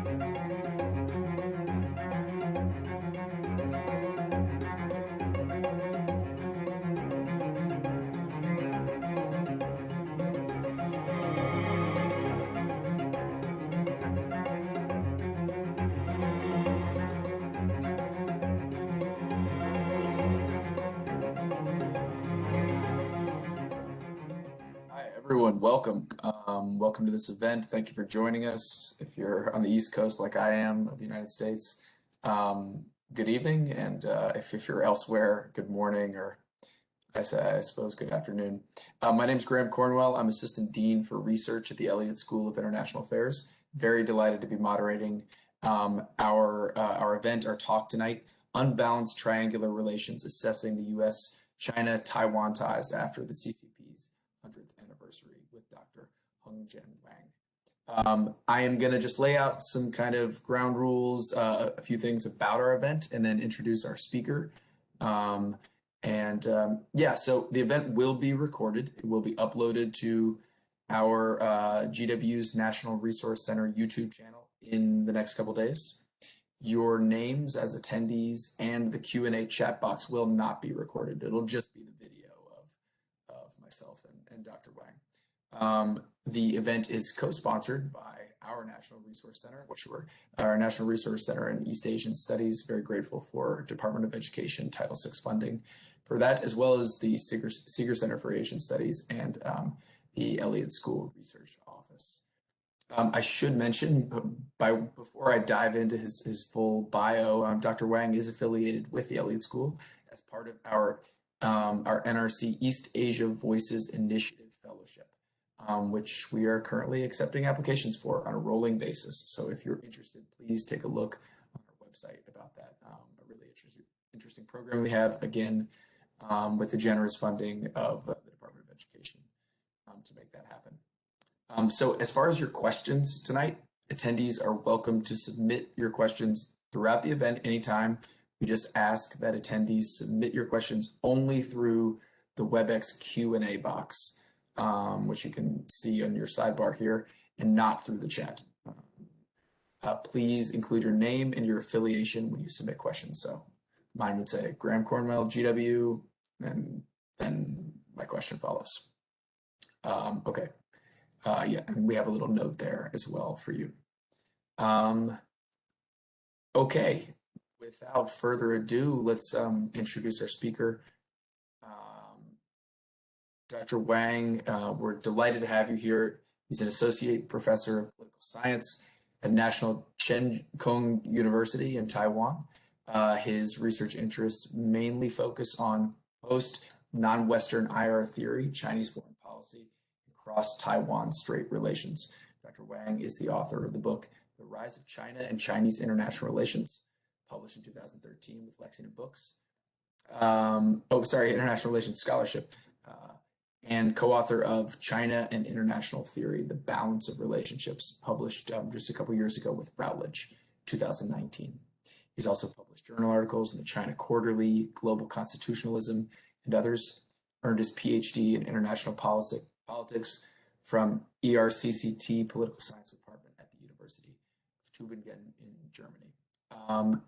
Hi, everyone. Welcome. Welcome to this event. Thank you for joining us. If you're on the East Coast like I am of the United States, good evening. And if you're elsewhere, good morning, or I suppose good afternoon. My name is Graham Cornwell. I'm Assistant Dean for Research at the Elliott School of International Affairs. Very delighted to be moderating our event, our talk tonight, Unbalanced Triangular Relations, Assessing the U.S. China-Taiwan Ties After the CCP's 100th Anniversary with Dr. Hongjian Wang. I am going to just lay out some kind of ground rules, a few things about our event, and then introduce our speaker. Yeah, so the event will be recorded. It will be uploaded to our GW's National Resource Center YouTube channel in the next couple days. Your names as attendees and the Q&A chat box will not be recorded. It'll just be the video of myself and Dr. Wang. The event is co-sponsored by our National Resource Center, our National Resource Center in East Asian Studies. Very grateful for Department of Education Title VI funding for that, as well as the Seeger Center for Asian Studies and the Elliott School Research Office. I should mention, before I dive into his full bio, Dr. Wang is affiliated with the Elliott School as part of our NRC East Asia Voices Initiative Fellowship, which we are currently accepting applications for on a rolling basis. So if you're interested, please take a look on our website about that. A really interesting program we have, again, with the generous funding of the Department of Education to make that happen. So as far as your questions tonight, attendees are welcome to submit your questions throughout the event anytime. We just ask that attendees submit your questions only through the WebEx Q&A box, which you can see on your sidebar here, and not through the chat. Please include your name and your affiliation when you submit questions. So mine would say Graham Cornwell, GW, and then my question follows. Okay. Yeah, and we have a little note there as well for you. Okay, without further ado, let's introduce our speaker. Dr. Wang, we're delighted to have you here. He's an associate professor of political science at National Cheng Kung University in Taiwan. His research interests mainly focus on post non-Western IR theory, Chinese foreign policy, cross-Taiwan Strait relations. Dr. Wang is the author of the book, The Rise of China and Chinese International Relations, published in 2013 with Lexington Books. International Relations Scholarship, and co-author of China and International Theory, The Balance of Relationships, published just a couple years ago with Routledge, 2019. He's also published journal articles in the China Quarterly, Global Constitutionalism, and others. Earned his PhD in International Politics from ERCCT Political Science Department at the University of Tübingen in Germany.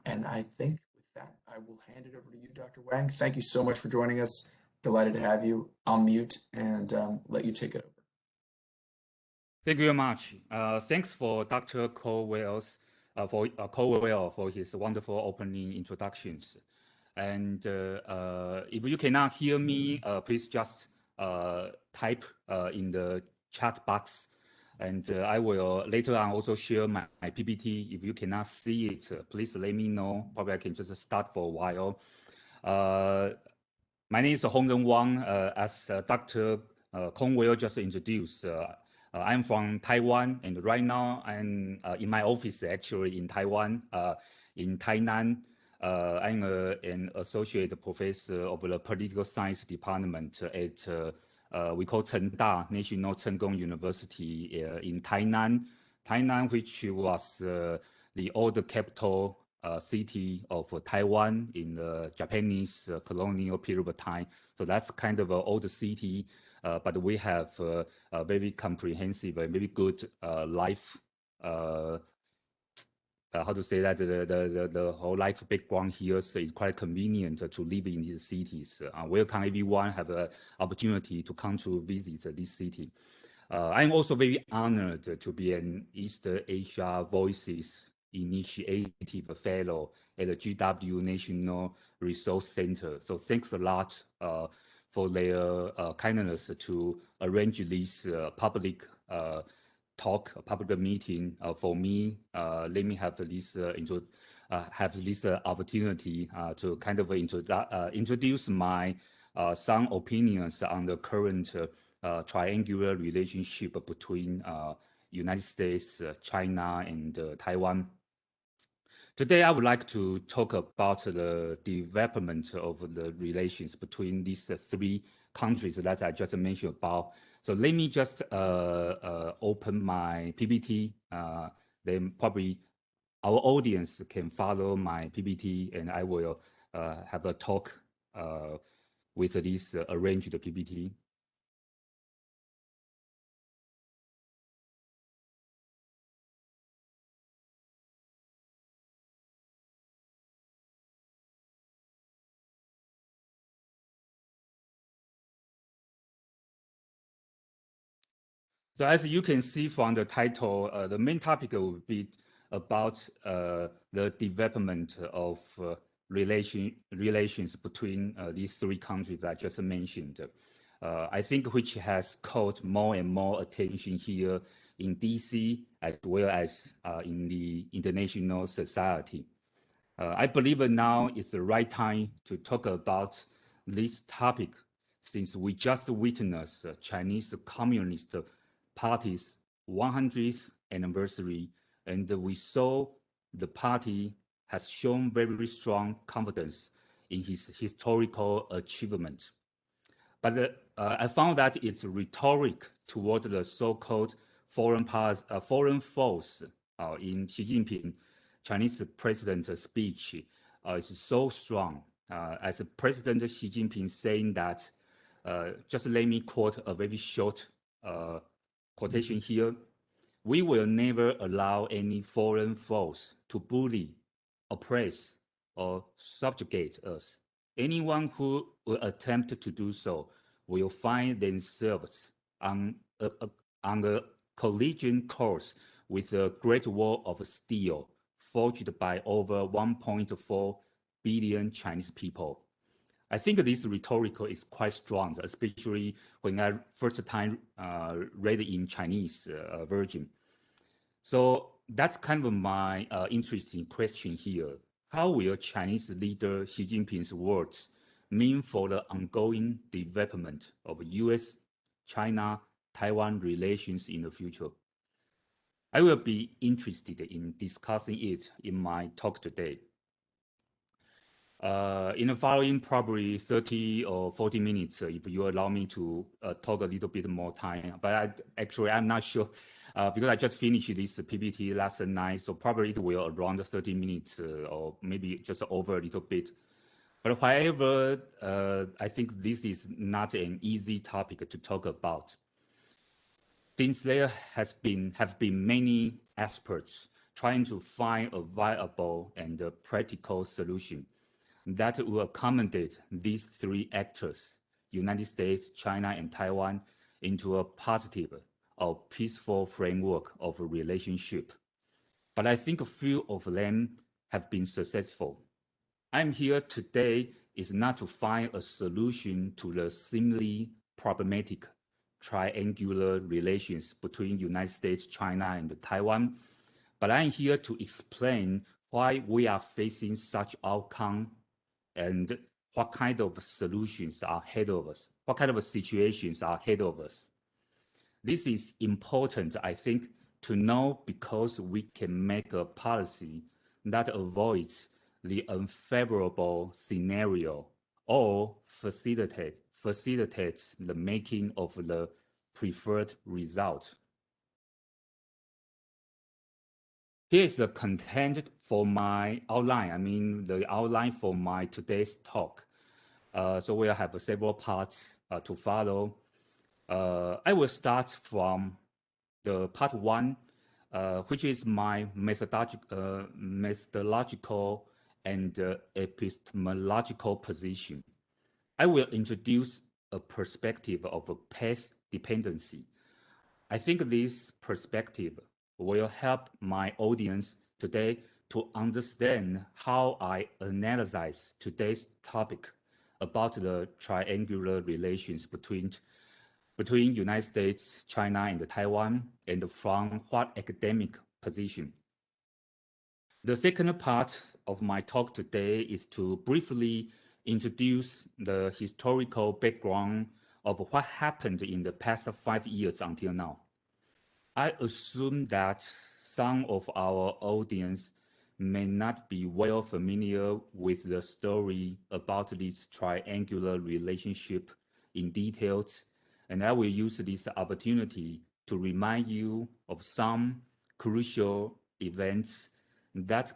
And I think with that, I will hand it over to you, Dr. Wang. Thank you so much for joining us. Delighted to have you. I'll mute and let you take it over. Thank you very much. Thanks for Dr. Cornwell for his wonderful opening introductions. And if you cannot hear me, please just type in the chat box, and I will later on also share my PPT. If you cannot see it, please let me know. Probably I can just start for a while. My name is Hongjian Wang. As Dr. Cornwell just introduced, I'm from Taiwan, and right now I'm in my office actually in Taiwan, in Tainan. I'm an associate professor of the political science department at we call Chengda National Cheng Kung University in Tainan. Tainan, which was the old capital city of Taiwan in the Japanese colonial period of time. So that's kind of an old city, but we have a very comprehensive, very good life how to say that the whole life background here is quite convenient to live in these cities. Welcome everyone have an opportunity to come to visit this city. I'm also very honored to be an East Asia Voices Initiative Fellow at the GW National Resource Center. So thanks a lot for their kindness to arrange this public talk, a public meeting for me. Let me have this opportunity to kind of introduce my some opinions on the current triangular relationship between United States, China, and Taiwan. Today, I would like to talk about the development of the relations between these three countries that I just mentioned about. So let me just open my PPT. Then probably our audience can follow my PPT, and I will have a talk with this arranged PPT. So as you can see from the title, the main topic will be about the development of relations between these three countries I just mentioned. I think which has caught more and more attention here in DC as well as in the international society. I believe now is the right time to talk about this topic since we just witnessed Chinese Communist Party's 100th anniversary, and we saw the party has shown very strong confidence in his historical achievement. But I found that its rhetoric toward the so-called foreign foes in Xi Jinping Chinese president's speech is so strong. As President Xi Jinping saying that, just let me quote a very short quotation here. We will never allow any foreign foes to bully, oppress, or subjugate us. Anyone who will attempt to do so will find themselves on a collision course with a great wall of steel forged by over 1.4 billion Chinese people. I think this rhetorical is quite strong, especially when I first time read it in Chinese version. So that's kind of my interesting question here. How will Chinese leader Xi Jinping's words mean for the ongoing development of U.S. China-Taiwan relations in the future? I will be interested in discussing it in my talk today. In the following probably 30 or 40 minutes, if you allow me to talk a little bit more time, but I'm not sure because I just finished this PPT last night, so probably it will around 30 minutes or maybe just over a little bit. But however, I think this is not an easy topic to talk about. Since there have been many experts trying to find a viable and practical solution that will accommodate these three actors, United States, China, and Taiwan, into a positive or peaceful framework of a relationship. But I think a few of them have been successful. I'm here today is not to find a solution to the seemingly problematic triangular relations between United States, China, and Taiwan, but I'm here to explain why we are facing such outcome and what kind of solutions are ahead of us, what kind of situations are ahead of us. This is important, I think, to know because we can make a policy that avoids the unfavorable scenario or facilitates the making of the preferred result. Here is the content for my outline. I mean, the outline for my today's talk. So we'll have several parts to follow. I will start from the part one, which is my methodological and epistemological position. I will introduce a perspective of a path dependency. I think this perspective will help my audience today to understand how I analyze today's topic about the triangular relations between United States, China, and Taiwan, and from what academic position. The second part of my talk today is to briefly introduce the historical background of what happened in the past 5 years until now. I assume that some of our audience may not be well familiar with the story about this triangular relationship in details, and I will use this opportunity to remind you of some crucial events that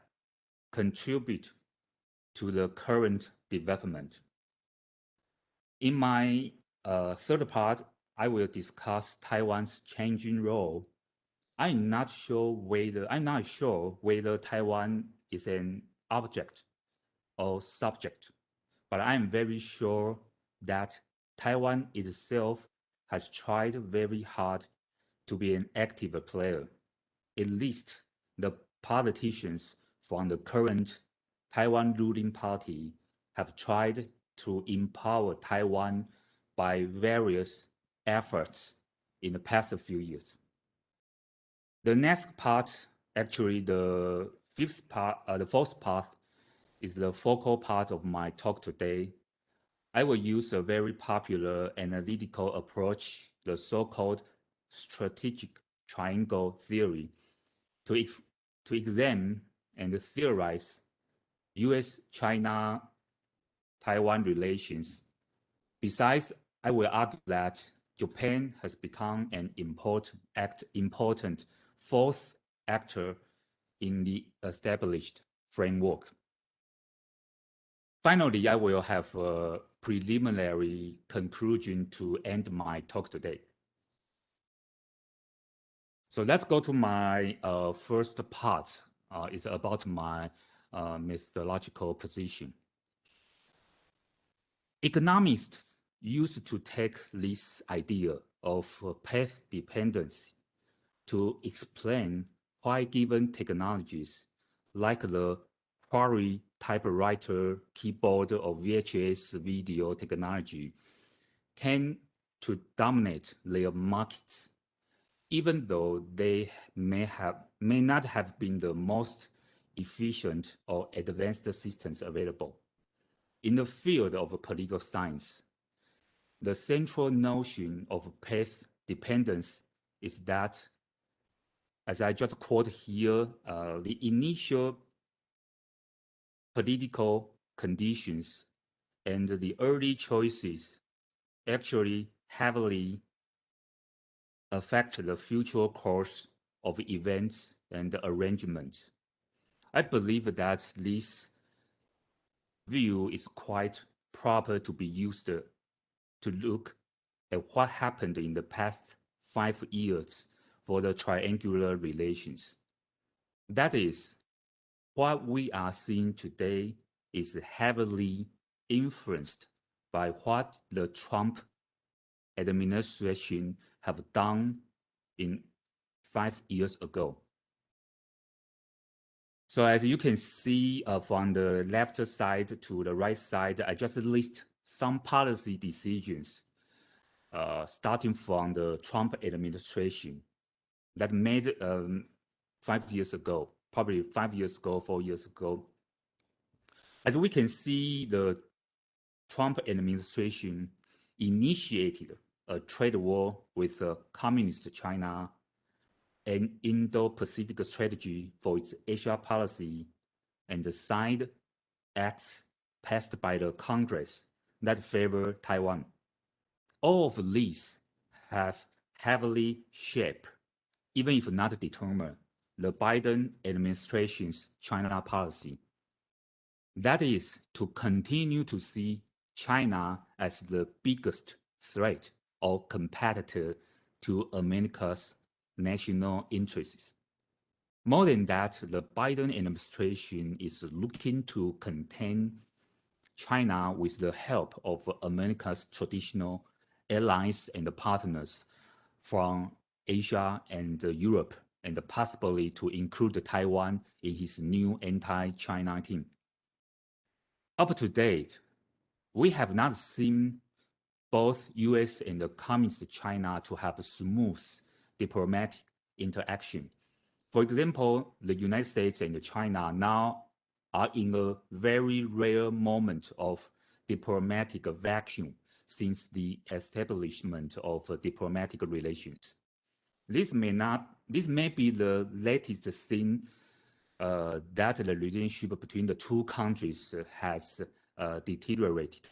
contribute to the current development. In my third part, I will discuss Taiwan's changing role. I'm not sure whether Taiwan is an object or subject, but I'm very sure that Taiwan itself has tried very hard to be an active player. At least the politicians from the current Taiwan ruling party have tried to empower Taiwan by various efforts in the past few years. The next part, actually the fourth part, is the focal part of my talk today. I will use a very popular analytical approach, the so-called strategic triangle theory, to examine and theorize U.S. China-Taiwan relations. Besides, I will argue that Japan has become an important fourth actor in the established framework. Finally, I will have a preliminary conclusion to end my talk today. So let's go to my first part. It's about my methodological position. Economists used to take this idea of path dependency to explain why given technologies like the Quarry typewriter, keyboard, or VHS video technology can to dominate their markets, even though they may not have been the most efficient or advanced systems available. In the field of political science, the central notion of path dependence is that, as I just quote here, the initial political conditions and the early choices actually heavily affect the future course of events and arrangements. I believe that this view is quite proper to be used to look at what happened in the past 5 years for the triangular relations. That is, what we are seeing today is heavily influenced by what the Trump administration have done in 5 years ago. So as you can see from the left side to the right side, I just list some policy decisions starting from the Trump administration that made 5 years ago, probably 5 years ago, 4 years ago. As we can see, the Trump administration initiated a trade war with communist China, an Indo-Pacific strategy for its Asia policy, and signed acts passed by the Congress that favor Taiwan. All of these have heavily shaped, even if not determined, the Biden administration's China policy. That is to continue to see China as the biggest threat or competitor to America's national interests. More than that, the Biden administration is looking to contain China with the help of America's traditional allies and partners from Asia and Europe, and possibly to include Taiwan in his new anti-China team. Up to date, we have not seen both U.S. and Communist China to have smooth diplomatic interaction. For example, the United States and China now are in a very rare moment of diplomatic vacuum since the establishment of diplomatic relations. This may be the latest thing that the relationship between the two countries has deteriorated.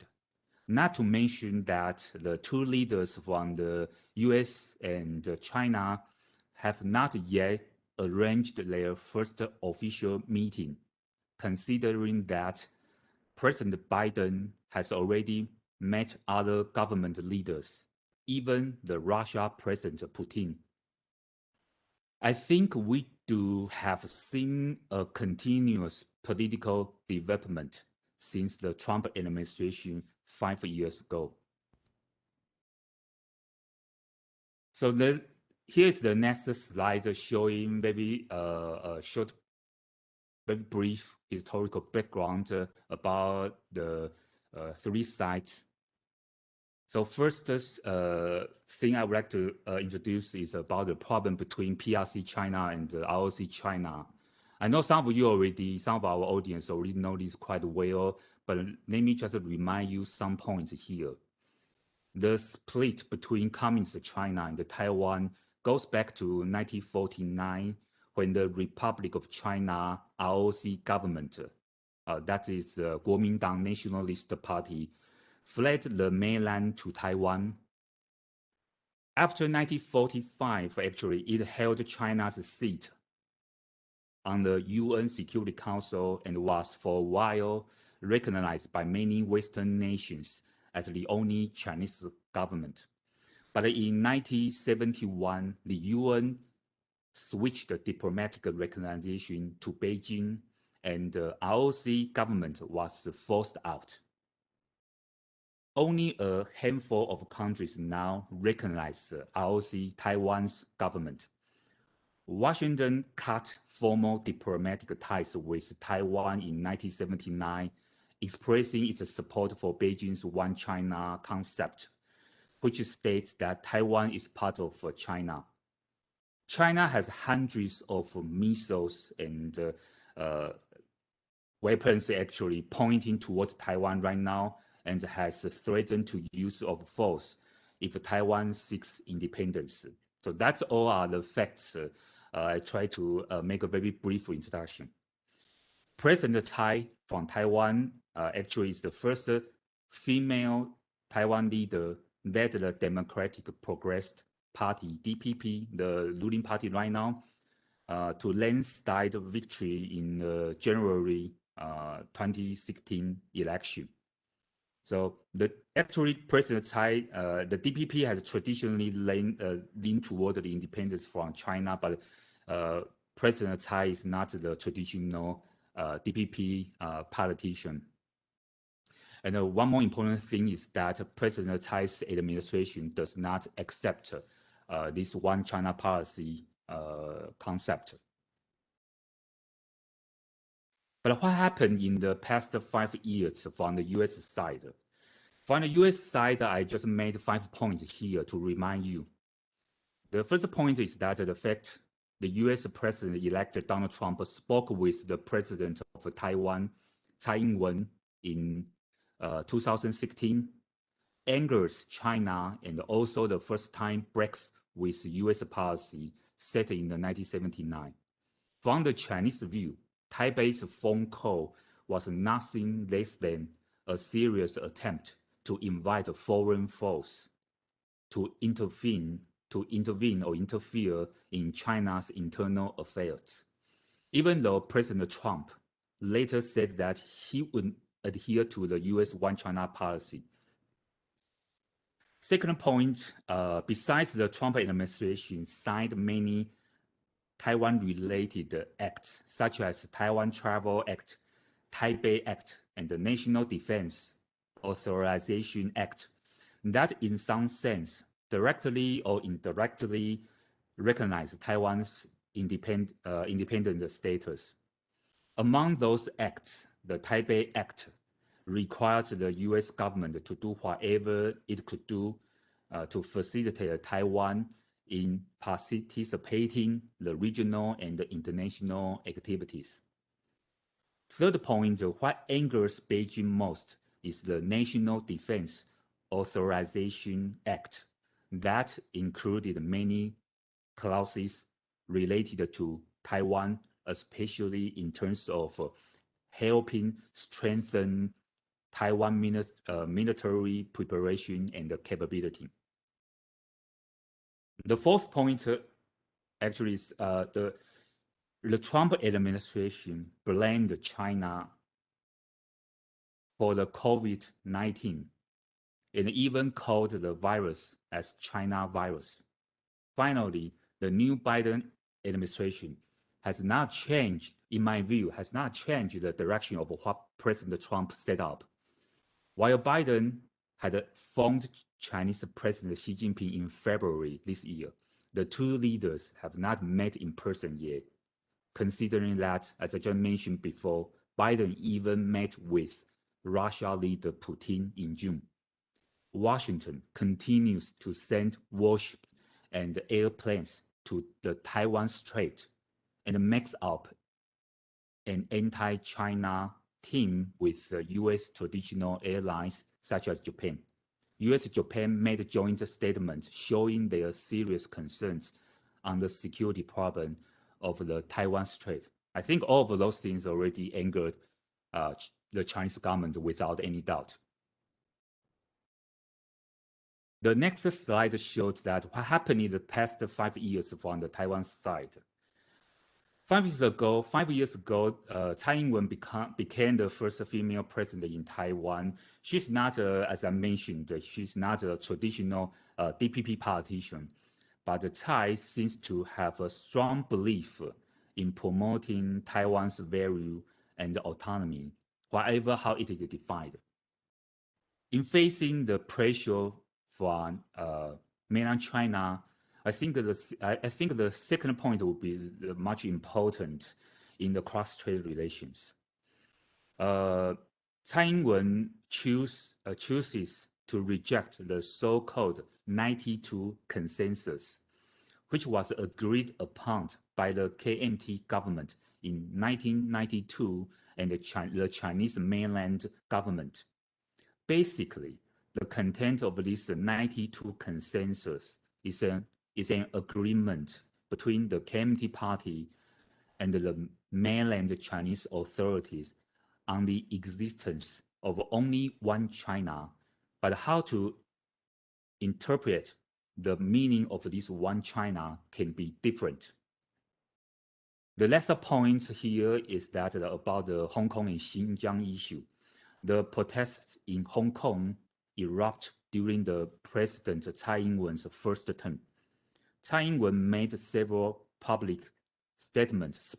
Not to mention that the two leaders from the US and China have not yet arranged their first official meeting, considering that President Biden has already met other government leaders, even the Russia President Putin. I think we do have seen a continuous political development since the Trump administration 5 years ago. So here's the next slide showing very short, very brief historical background about the three sites. So first thing I would like to introduce is about the problem between PRC China and ROC China. I know some of our audience already know this quite well, but let me just remind you some points here. The split between Communist China and Taiwan goes back to 1949 when the Republic of China ROC government, that is the Kuomintang Nationalist Party, fled the mainland to Taiwan. After 1945, actually, it held China's seat on the UN Security Council and was for a while recognized by many Western nations as the only Chinese government. But in 1971, the UN switched the diplomatic recognition to Beijing, and the ROC government was forced out. Only a handful of countries now recognize ROC Taiwan's government. Washington cut formal diplomatic ties with Taiwan in 1979, expressing its support for Beijing's One China concept, which states that Taiwan is part of China. China has hundreds of missiles and weapons actually pointing towards Taiwan right now, and has threatened to use of force if Taiwan seeks independence. So that's all are the facts. I try to make a very brief introduction. President Tsai from Taiwan actually is the first female Taiwan leader led the Democratic Progress Party, DPP, the ruling party right now, to landslide victory in the January 2016 election. So actually President Tsai, the DPP has traditionally leaned toward the independence from China, but President Tsai is not the traditional DPP politician. And one more important thing is that President Tsai's administration does not accept this One China policy concept. But what happened in the past 5 years from the US side? From the US side, I just made 5 points here to remind you. The first point is that the fact the US President-elect Donald Trump spoke with the President of Taiwan, Tsai Ing-wen, in 2016, angers China, and also the first time breaks with US policy set in 1979. From the Chinese view, Taipei's phone call was nothing less than a serious attempt to invite foreign force to intervene or interfere in China's internal affairs. Even though President Trump later said that he would adhere to the US One China policy. Second point, besides the Trump administration signed many Taiwan-related acts, such as Taiwan Travel Act, Taipei Act, and the National Defense Authorization Act, that in some sense, directly or indirectly recognize Taiwan's independent status. Among those acts, the Taipei Act required the U.S. government to do whatever it could do to facilitate Taiwan in participating the regional and international activities. Third point, what angers Beijing most is the National Defense Authorization Act that included many clauses related to Taiwan, especially in terms of helping strengthen Taiwan military preparation and capability. The fourth point actually is the Trump administration blamed China for the COVID-19 and even called the virus as China virus. Finally, the new Biden administration has not changed, in my view, has not changed the direction of what President Trump set up. While Biden had phoned Chinese President Xi Jinping in February this year, the two leaders have not met in person yet. Considering that, as I just mentioned before, Biden even met with Russia leader Putin in June. Washington continues to send warships and airplanes to the Taiwan Strait and makes up an anti-China team with U.S. traditional allies such as Japan. U.S.-Japan made a joint statement showing their serious concerns on the security problem of the Taiwan Strait. I think all of those things already angered the Chinese government without any doubt. The next slide shows that what happened in the past 5 years from the Taiwan side. 5 years ago, Tsai Ing-wen became the first female president in Taiwan. She's not, as I mentioned, she's not a traditional DPP politician, but Tsai seems to have a strong belief in promoting Taiwan's value and autonomy, whatever how it is defined. In facing the pressure from mainland China, I think the second point will be much important in the cross-trade relations. Tsai Ing-wen chooses to reject the so-called 92 consensus, which was agreed upon by the KMT government in 1992 and the Chinese mainland government. Basically, the content of this 92 consensus is an agreement between the KMT party and the mainland Chinese authorities on the existence of only one China, but how to interpret the meaning of this one China can be different. The lesser point here is that about the Hong Kong and Xinjiang issue. The protests in Hong Kong erupt during the President Tsai Ing-wen's first term. Tsai Ing-wen made several public statements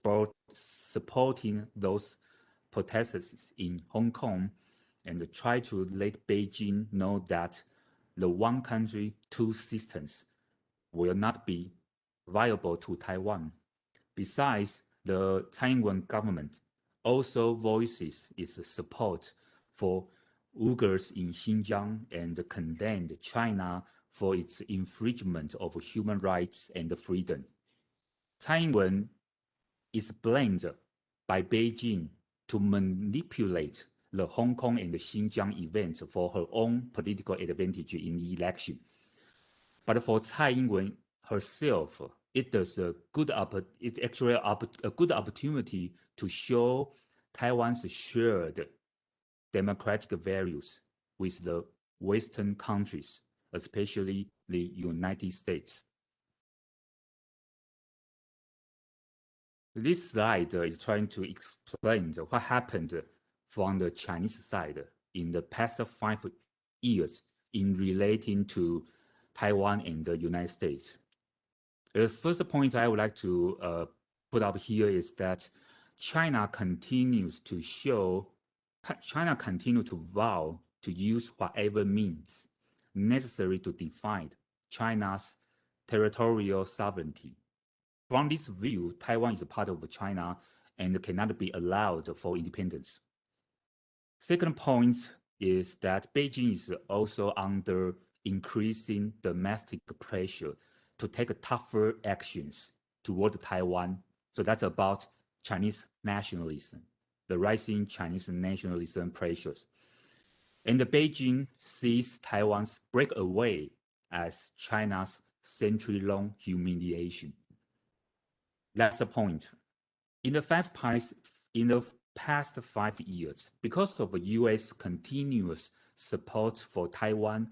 supporting those protests in Hong Kong and tried to let Beijing know that the one country, two systems will not be viable to Taiwan. Besides, the Tsai Ing-wen government also voices its support for Uyghurs in Xinjiang and condemned China for its infringement of human rights and freedom. Tsai Ing-wen is blamed by Beijing to manipulate the Hong Kong and the Xinjiang events for her own political advantage in the election. But for Tsai Ing-wen herself, it is actually a good opportunity to show Taiwan's shared democratic values with the Western countries, especially the United States. This slide is trying to explain what happened from the Chinese side in the past 5 years in relating to Taiwan and the United States. The first point I would like to put up here is that China continues to vow to use whatever means necessary to defend China's territorial sovereignty. From this view, Taiwan is a part of China and cannot be allowed for independence. Second point is that Beijing is also under increasing domestic pressure to take tougher actions toward Taiwan. So that's about Chinese nationalism, the rising Chinese nationalism pressures. And Beijing sees Taiwan's breakaway as China's century-long humiliation. That's the point. In the past 5 years, because of U.S. continuous support for Taiwan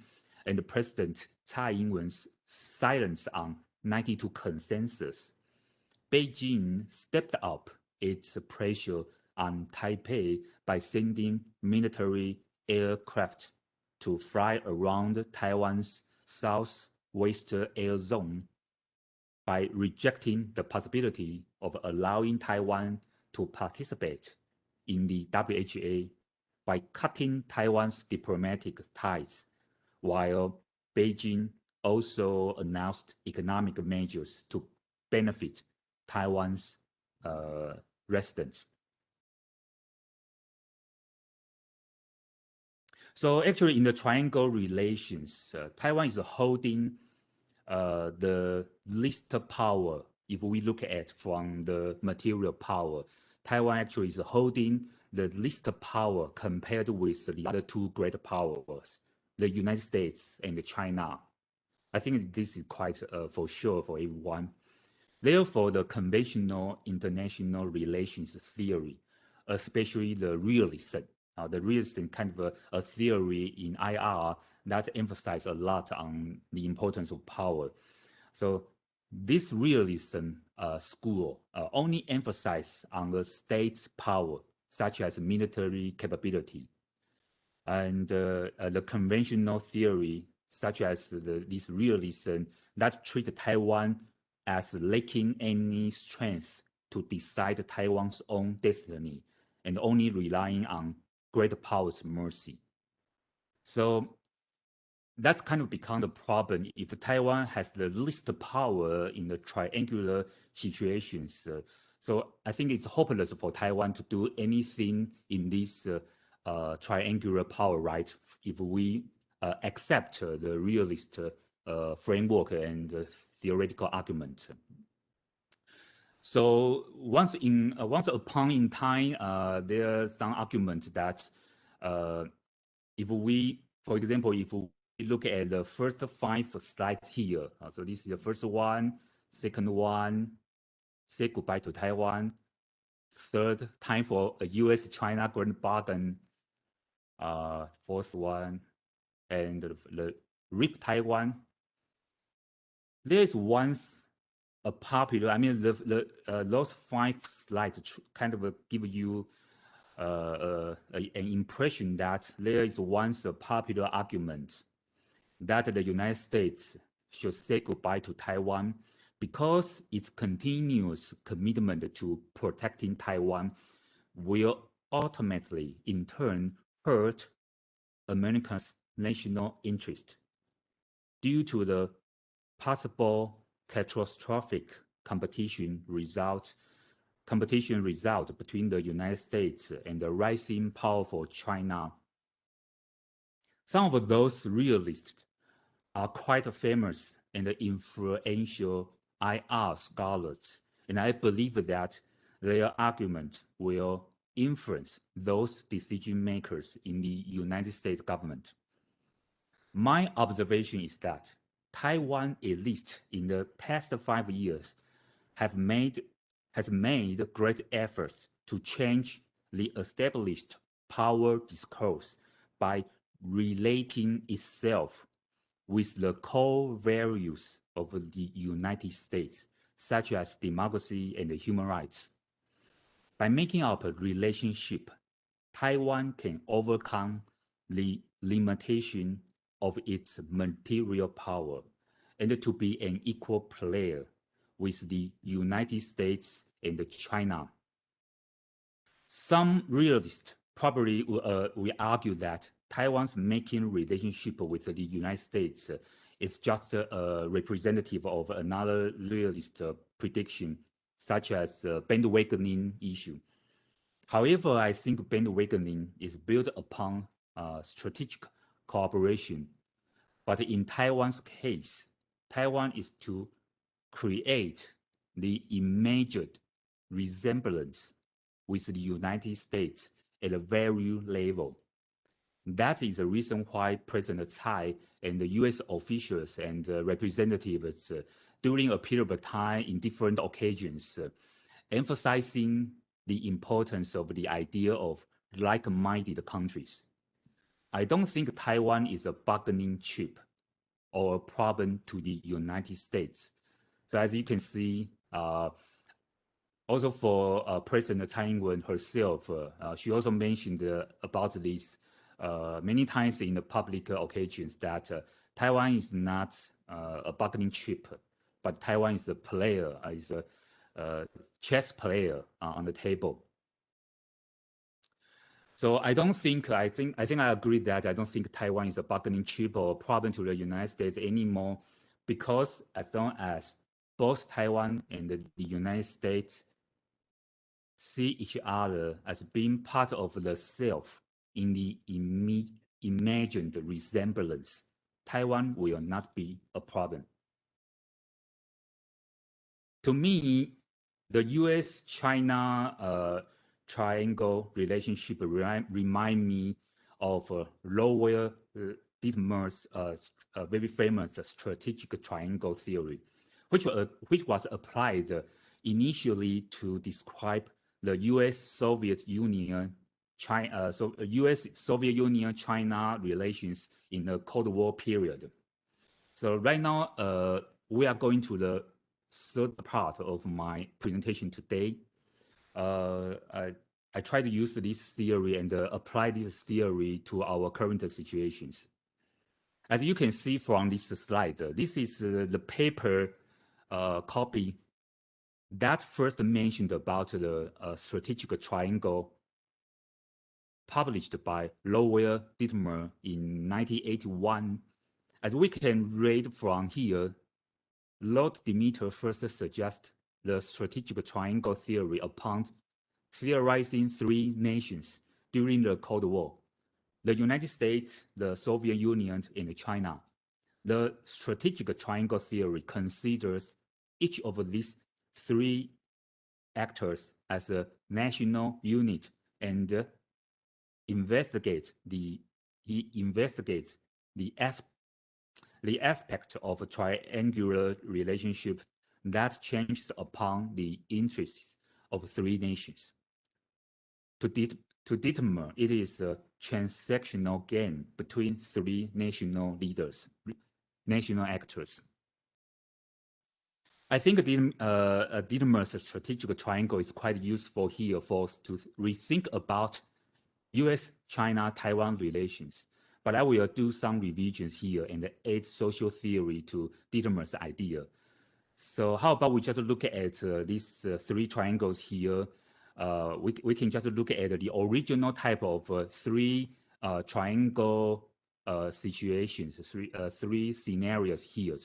and President Tsai Ing-wen's silence on 92 consensus, Beijing stepped up its pressure on Taipei by sending military aircraft to fly around Taiwan's southwest air zone, by rejecting the possibility of allowing Taiwan to participate in the WHA, by cutting Taiwan's diplomatic ties, while Beijing also announced economic measures to benefit Taiwan's residents. So actually, in the triangle relations, Taiwan is holding the least power. If we look at from the material power, Taiwan actually is holding the least power compared with the other two great powers, the United States and China. I think this is quite for sure for everyone. Therefore, the conventional international relations theory, especially the realism kind of a theory in IR that emphasizes a lot on the importance of power. So this realism school only emphasizes on the state's power, such as military capability, and the conventional theory, such as this realism that treat Taiwan as lacking any strength to decide Taiwan's own destiny and only relying on great power's mercy. So that's kind of become the problem if Taiwan has the least power in the triangular situations. So I think it's hopeless for Taiwan to do anything in this triangular power, right? If we accept the realist framework and the theoretical argument. So once upon in time, there's some argument that if we, for example, if we look at the first 5 slides here, so this is the first one, second one, say goodbye to Taiwan, third, time for a U.S.-China grand bargain, fourth one, and the RIP Taiwan. There is once a popular, I mean, those 5 slides kind of give you an impression that there is once a popular argument that the United States should say goodbye to Taiwan because its continuous commitment to protecting Taiwan will ultimately, in turn, hurt America's national interest due to the possible catastrophic competition result between the United States and the rising powerful China. Some of those realists are quite famous and influential IR scholars, and I believe that their argument will influence those decision makers in the United States government. My observation is that Taiwan, at least in the past 5 years, has made great efforts to change the established power discourse by relating itself with the core values of the United States, such as democracy and human rights. By making up a relationship, Taiwan can overcome the limitation of its material power and to be an equal player with the United States and China. Some realists probably will argue that Taiwan's making relationship with the United States is just a representative of another realist prediction, such as bandwagoning issue. However, I think bandwagoning is built upon strategic cooperation. But in Taiwan's case, Taiwan is to create the imagined resemblance with the United States at a value level. That is the reason why President Tsai and the U.S. officials and representatives during a period of time in different occasions emphasizing the importance of the idea of like-minded countries. I don't think Taiwan is a bargaining chip or a problem to the United States. So as you can see, also for President Tsai Ing-wen herself, she also mentioned about this many times in the public occasions that Taiwan is not a bargaining chip, but Taiwan is a player, is a chess player on the table. So I think I agree that I don't think Taiwan is a bargaining chip or a problem to the United States anymore, because as long as both Taiwan and the United States see each other as being part of the self in the imagined resemblance, Taiwan will not be a problem. To me, the U.S.-China triangle relationship remind me of Lowell Dittmer's very famous strategic triangle theory, which was applied initially to describe the U.S.-Soviet Union U.S.-Soviet Union-China relations in the Cold War period. So right now, we are going to the third part of my presentation today. I try to use this theory and apply this theory to our current situations. As you can see from this slide, this is the paper copy that first mentioned about the strategic triangle published by Lowell Dittmer in 1981. As we can read from here, Lord Demeter first suggests the strategic triangle theory upon theorizing three nations during the Cold War: the United States, the Soviet Union, and China. The strategic triangle theory considers each of these three actors as a national unit and investigates the aspect of a triangular relationship that changes upon the interests of three nations. To Dittmer, it is a transactional game between three national leaders, national actors. I think Dittmer's strategic triangle is quite useful here for us to rethink about U.S.-China-Taiwan relations. But I will do some revisions here and add social theory to Dittmer's idea. So how about we just look at these three triangles here? We can just look at the original type of three triangle situations, three scenarios here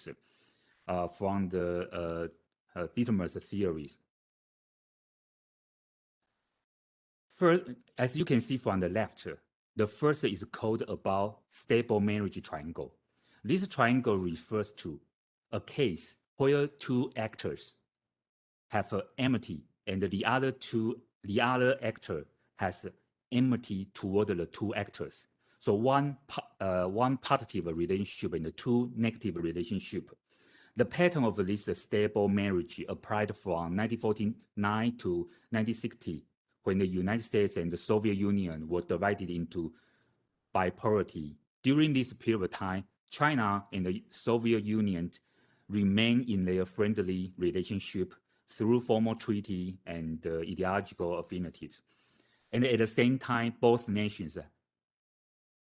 from the Dittmer's theories. First, as you can see from the left, the first is called about stable marriage triangle. This triangle refers to a case where two actors have enmity and the other actor has enmity toward the two actors. So one positive relationship and two negative relationship. The pattern of this stable marriage applied from 1949 to 1960, when the United States and the Soviet Union were divided into bipolarity. During this period of time, China and the Soviet Union remained in their friendly relationship through formal treaty and ideological affinities. And at the same time, both nations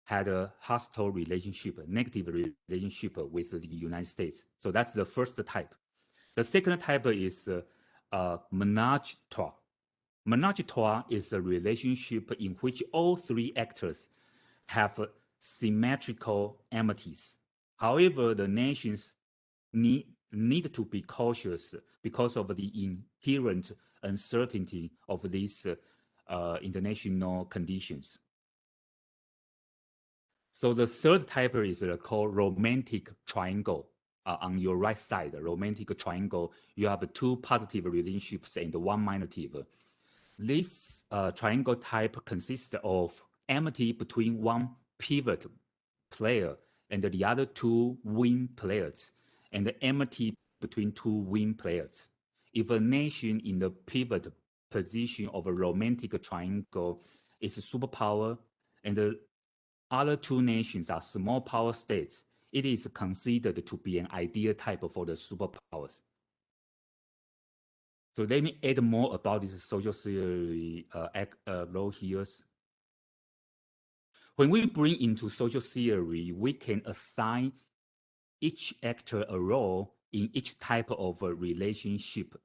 had a hostile relationship, a negative relationship with the United States. So that's the first type. The second type is menage a trois. Menage a trois is a relationship in which all three actors have symmetrical amities. However, the nations need to be cautious because of the inherent uncertainty of these international conditions. So the third type is called romantic triangle. On your right side, the romantic triangle, you have two positive relationships and one negative. This triangle type consists of amity between one pivot player and the other two wing players, and amity between two wing players. If a nation in the pivot position of a romantic triangle is a superpower, and the other two nations are small power states, it is considered to be an ideal type for the superpowers. So let me add more about this social theory role here. When we bring into social theory, we can assign each actor a role in each type of a relationship.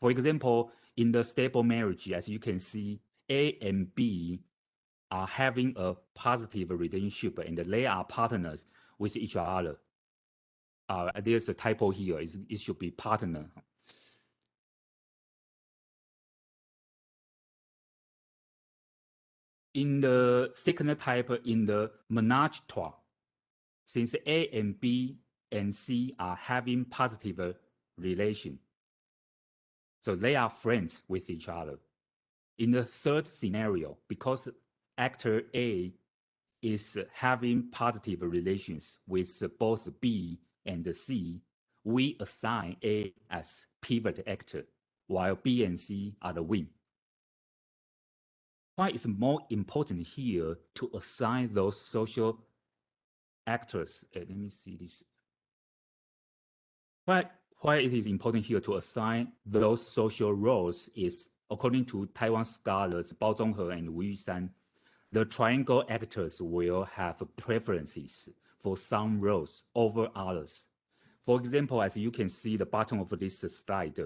For example, in the stable marriage, as you can see, A and B are having a positive relationship and they are partners with each other. There's a typo here. It should be partner. In the second type, in the menage a trois, since A and B and C are having positive relation, so they are friends with each other. In the third scenario, because actor A is having positive relations with both B and C, we assign A as pivot actor, while B and C are the wing. Why is more important here to assign those social actors? Let me see this. Why it is important here to assign those social roles is, according to Taiwan scholars Bao Zhonghe and Wu Yushan, the triangle actors will have preferences for some roles over others. For example, as you can see the bottom of this slide,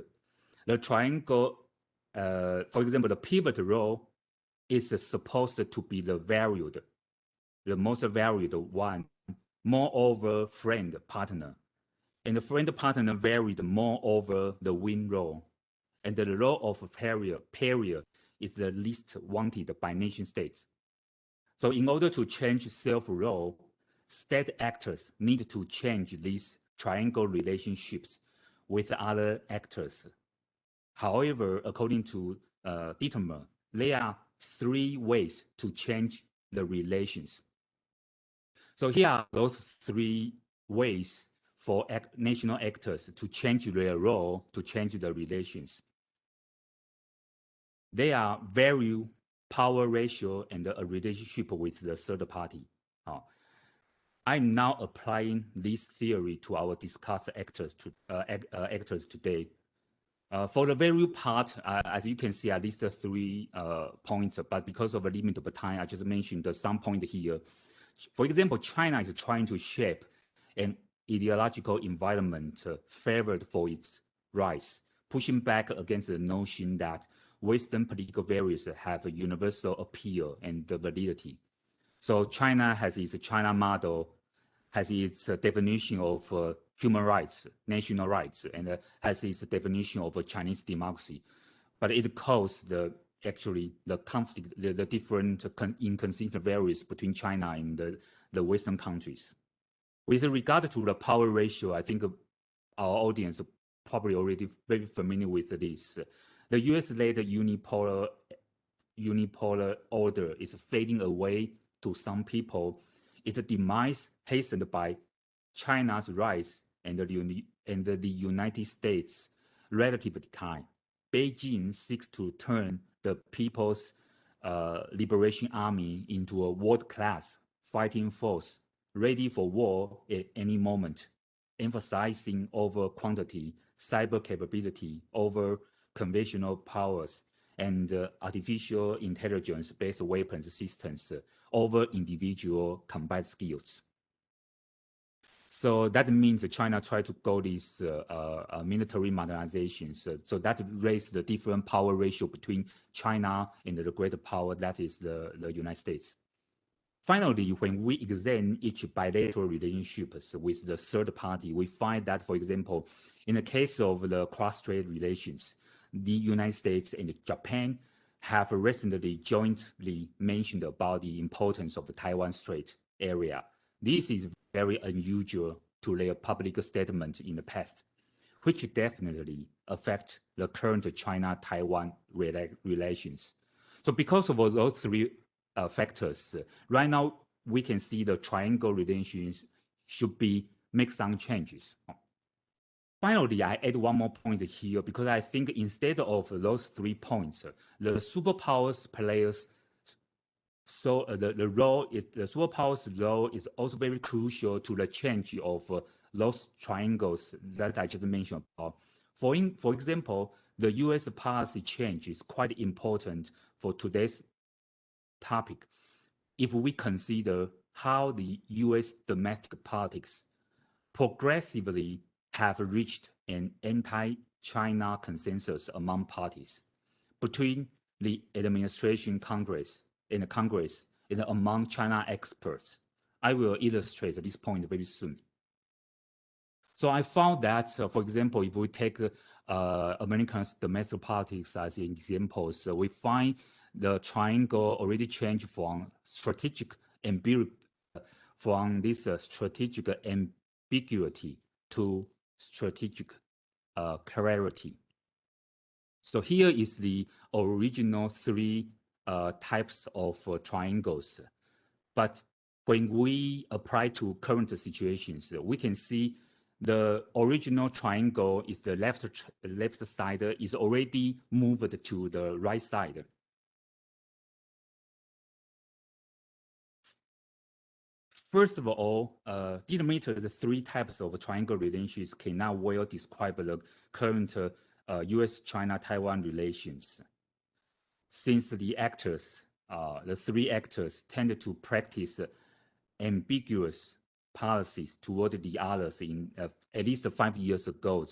the triangle, for example, the pivot role is supposed to be the most valued one, more over friend partner. And the friend partner varied more over the wing role. And the role of pariah is the least wanted by nation states. So in order to change self-role, state actors need to change these triangle relationships with other actors. However, according to diplomat, there are three ways to change the relations. So here are those three ways for national actors to change their role, to change the relations. They are value, power ratio, and a relationship with the third party. I'm now applying this theory to our discussed actors today. For the value part, as you can see, at least 3 points, but because of a limit of time, I just mentioned some point here. For example, China is trying to shape an ideological environment favored for its rise, pushing back against the notion that Western political values have a universal appeal and validity. So China has its China model, has its definition of human rights, national rights, and has its definition of Chinese democracy. But it caused the conflict, the different inconsistent values between China and the Western countries. With regard to the power ratio, I think our audience is probably already very familiar with this. The US-led unipolar order is fading away to some people. Its demise hastened by China's rise and the United States' relative decline. Beijing seeks to turn the People's Liberation Army into a world-class fighting force, ready for war at any moment, emphasizing over quantity, cyber capability over conventional powers, and artificial intelligence-based weapons systems over individual combat skills. So that means that China tried to go these military modernizations. So that raised the different power ratio between China and the greater power, that is the United States. Finally, when we examine each bilateral relationships with the third party, we find that, for example, in the case of the cross-strait relations, the United States and Japan have recently jointly mentioned about the importance of the Taiwan Strait area. This is very unusual to their public statement in the past, which definitely affect the current China-Taiwan relations. So because of those three factors, right now we can see the triangle relations should make some changes. Finally, I add one more point here because I think instead of those 3 points, the superpowers players. So the superpowers role is also very crucial to the change of those triangles that I just mentioned about. For example, the U.S. policy change is quite important for today's topic. If we consider how the U.S. domestic politics progressively have reached an anti-China consensus among parties between the administration, Congress, and among China experts. I will illustrate this point very soon. So I found that, for example, if we take Americans' domestic politics as an example, so we find the triangle already changed from strategic ambiguity to strategic clarity. So here is the original 3 types of triangles. But when we apply to current situations, we can see the original triangle is the left side is already moved to the right side. First of all, delimiter the 3 types of triangle relations cannot well describe the current U.S. China-Taiwan relations. Since the 3 actors tend to practice ambiguous policies toward the others in at least 5 years ago.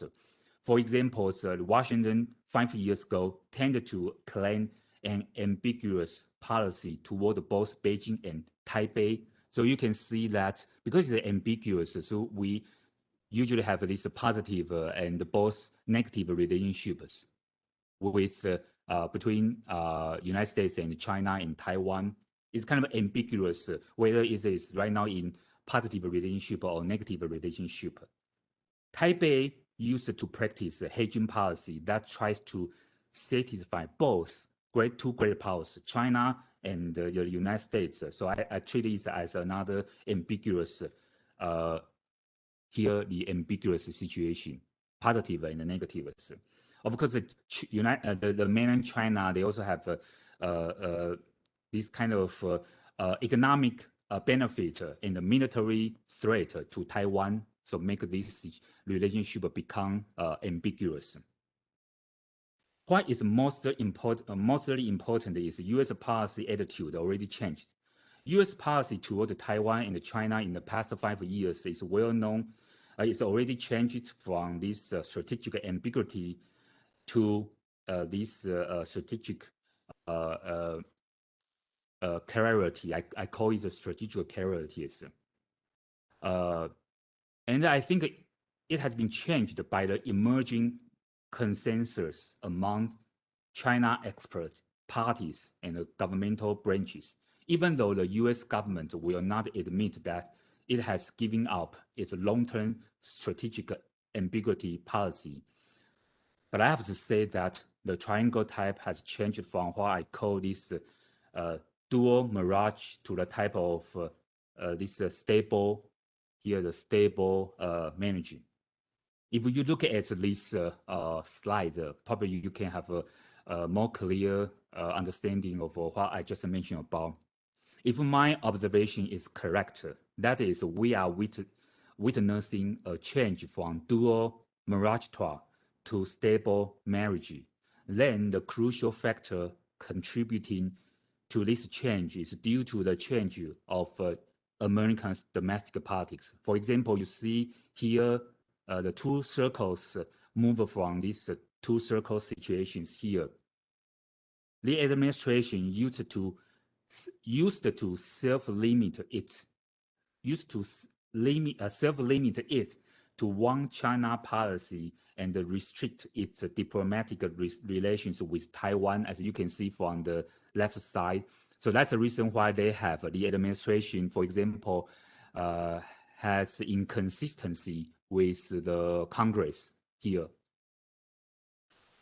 For example, Washington 5 years ago tended to claim an ambiguous policy toward both Beijing and Taipei. So you can see that because it's ambiguous, so we usually have this positive and both negative relationships with between United States and China and Taiwan. It's kind of ambiguous whether it is right now in positive relationship or negative relationship. Taipei used to practice a hedging policy that tries to satisfy both two great powers, China and the United States. So I treat it as another ambiguous, here the ambiguous situation, positive and negative. Of course, the mainland China, they also have this kind of economic benefit and the military threat to Taiwan, so make this relationship become ambiguous. What is mostly important is U.S. policy attitude already changed. U.S. policy toward Taiwan and China in the past 5 years is well known. It's already changed from this strategic ambiguity to this strategic clarity. I call it a strategic clarity. And I think it has been changed by the emerging consensus among China experts, parties, and the governmental branches, even though the U.S. government will not admit that it has given up its long-term strategic ambiguity policy. But I have to say that the triangle type has changed from what I call this dual mirage to the type of this stable, here the stable managing. If you look at this slide, probably you can have a more clear understanding of what I just mentioned about. If my observation is correct, that is, we are witnessing a change from dual mirage to stable marriage. Then the crucial factor contributing to this change is due to the change of Americans' domestic politics. For example, you see here the two circles move from these two circle situations here. The administration used to self-limit it, self-limit it to one China policy and restrict its diplomatic relations with Taiwan, as you can see from the left side. So that's the reason why they have the administration, for example, has inconsistency with the Congress here.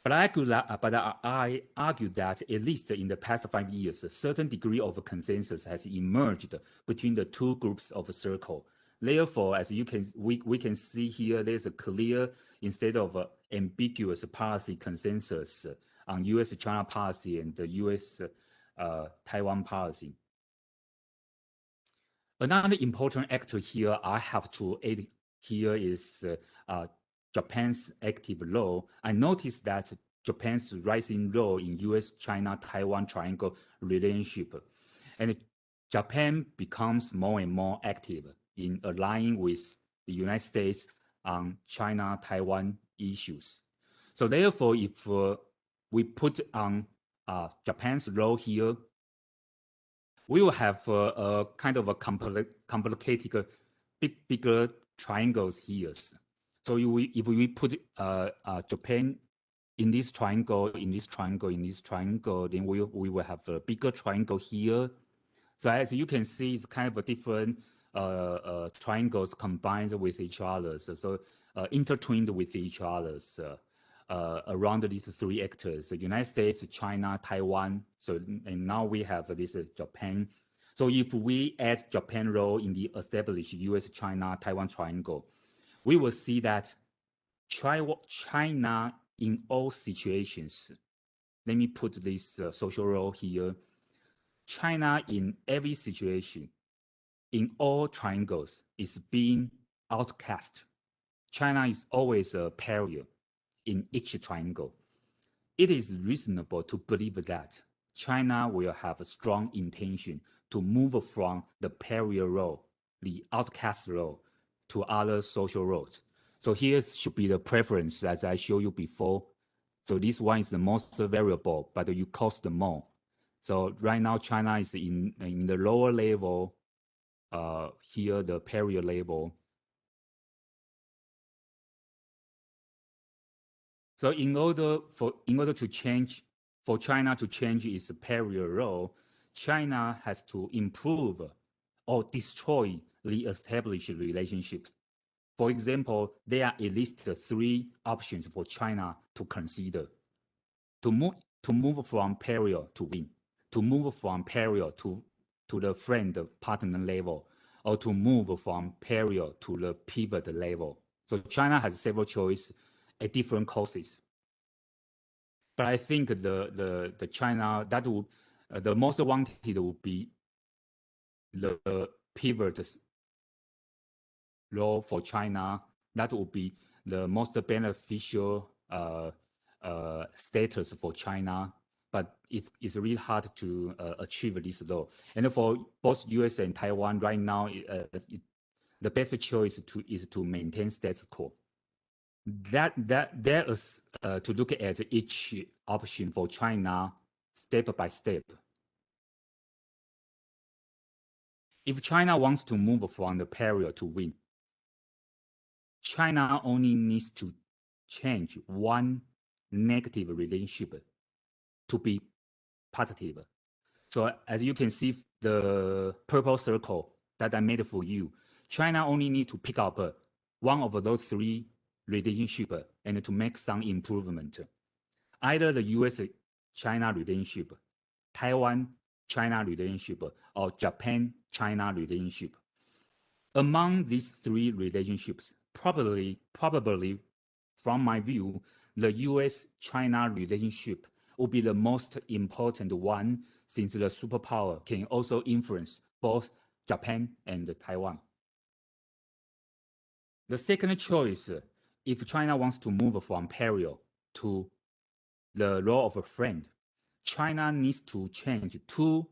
But I argue that at least in the past 5 years, a certain degree of consensus has emerged between the two groups of circle. Therefore, as we can see here, there's a clear, instead of ambiguous policy consensus on U.S. China policy and the U.S. Taiwan policy. Another important actor here I have to add here is Japan's active role. I noticed that Japan's rising role in U.S. China-Taiwan triangle relationship, and Japan becomes more and more active in aligning with the United States on China-Taiwan issues. So therefore, if we put on Japan's role here, we will have a kind of a complicated, bigger triangles here. So if we put Japan in this triangle, in this triangle, in this triangle, then we will have a bigger triangle here. So as you can see, it's kind of a different triangles combined with each other. So intertwined with each other around these three actors: the United States, China, Taiwan. So and now we have this Japan. So if we add Japan role in the established U.S. China-Taiwan triangle, we will see that China in all situations, let me put this social role here, China in every situation, in all triangles, is being outcast. China is always a pariah in each triangle. It is reasonable to believe that China will have a strong intention to move from the pariah role, the outcast role, to other social roles. So here should be the preference as I showed you before. So this one is the most variable, but you cost more. So right now China is in the lower level, here the pariah level. So in order to change, for China to change its pariah role, China has to improve or destroy the established relationships. For example, there are at least three options for China to consider: to move from pariah to win, to move from pariah to the friend partner level, or to move from pariah to the pivot level. So China has several choices at different courses. But I think the China that would the most wanted would be the pivot role for China. That would be the most beneficial status for China. But it's really hard to achieve this role. And for both U.S. and Taiwan right now, the best choice is to maintain status quo. That is to look at each option for China step by step. If China wants to move from the pariah to win, China only needs to change one negative relationship to be positive. So as you can see, the purple circle that I made for you, China only needs to pick up one of those three relationships and to make some improvement. Either the U.S.-China relationship, Taiwan-China relationship, or Japan-China relationship. Among these three relationships, probably from my view, the U.S.-China relationship will be the most important one, since the superpower can also influence both Japan and Taiwan. The second choice, if China wants to move from pariah to the role of a friend, China needs to change two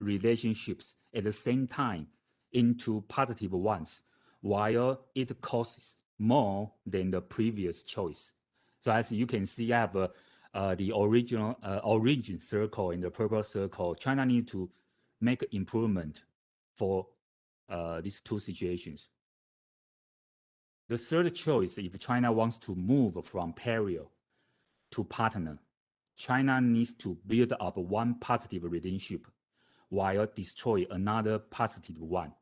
relationships at the same time into positive ones, while it costs more than the previous choice. So as you can see, I have the original origin circle and the purple circle. China needs to make improvement for these two situations. The third choice, if China wants to move from pariah to partner, China needs to build up one positive relationship while destroy another positive one.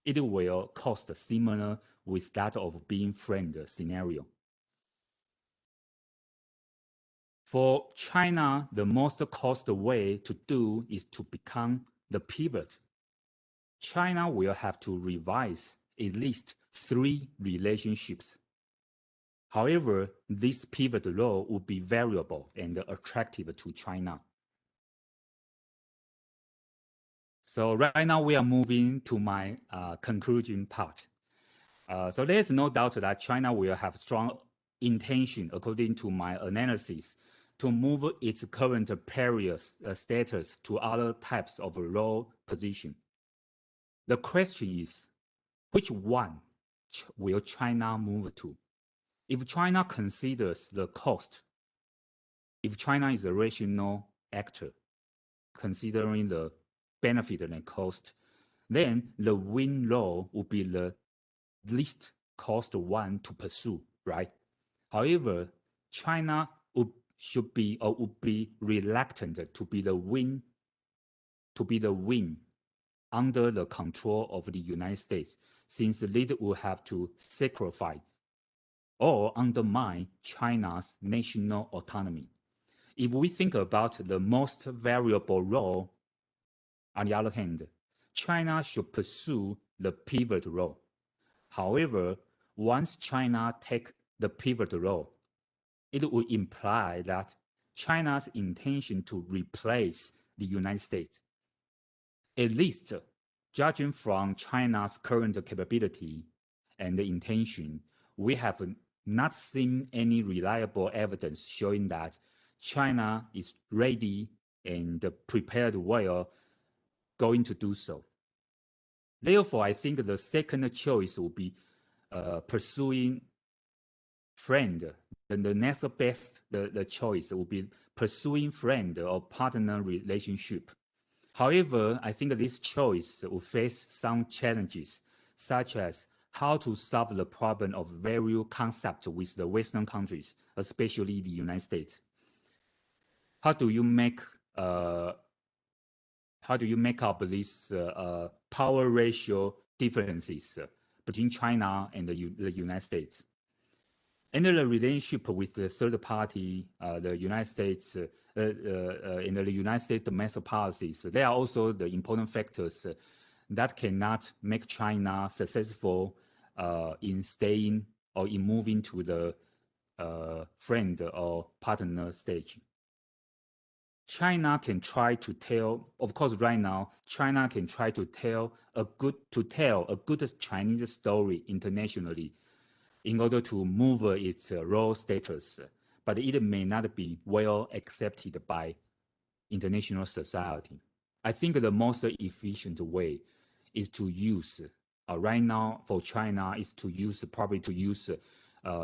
It will cost similar with that of being friend scenario. For China, the most cost way to do is to become the pivot. China will have to revise at least 3 relationships. However, this pivot role would be variable and attractive to China. So right now we are moving to my conclusion part. So there's no doubt that China will have strong intention, according to my analysis, to move its current pariah status to other types of role position. The question is, which one will China move to? If China considers the cost, if China is a rational actor, considering the benefit and cost, then the win role would be the least cost one to pursue, right? However, China would be reluctant to be the win under the control of the United States, since it will have to sacrifice or undermine China's national autonomy. If we think about the most variable role, on the other hand, China should pursue the pivot role. However, once China takes the pivot role, it would imply that China's intention to replace the United States. At least, judging from China's current capability and intention, we have not seen any reliable evidence showing that China is ready and prepared well going to do so. Therefore, I think the second choice will be pursuing friend. Then the next best the choice will be pursuing friend or partner relationship. However, I think this choice will face some challenges, such as how to solve the problem of value concept with the Western countries, especially the United States. How do you make up these power ratio differences between China and the United States? And the relationship with the third party, the United States, in the United States domestic policies, they are also the important factors that cannot make China successful in staying or in moving to the friend or partner stage. China can try to tell, of course, right now, China can try to tell a good Chinese story internationally in order to move its role status, but it may not be well accepted by international society. I think the most efficient way is to use, right now for China, is to use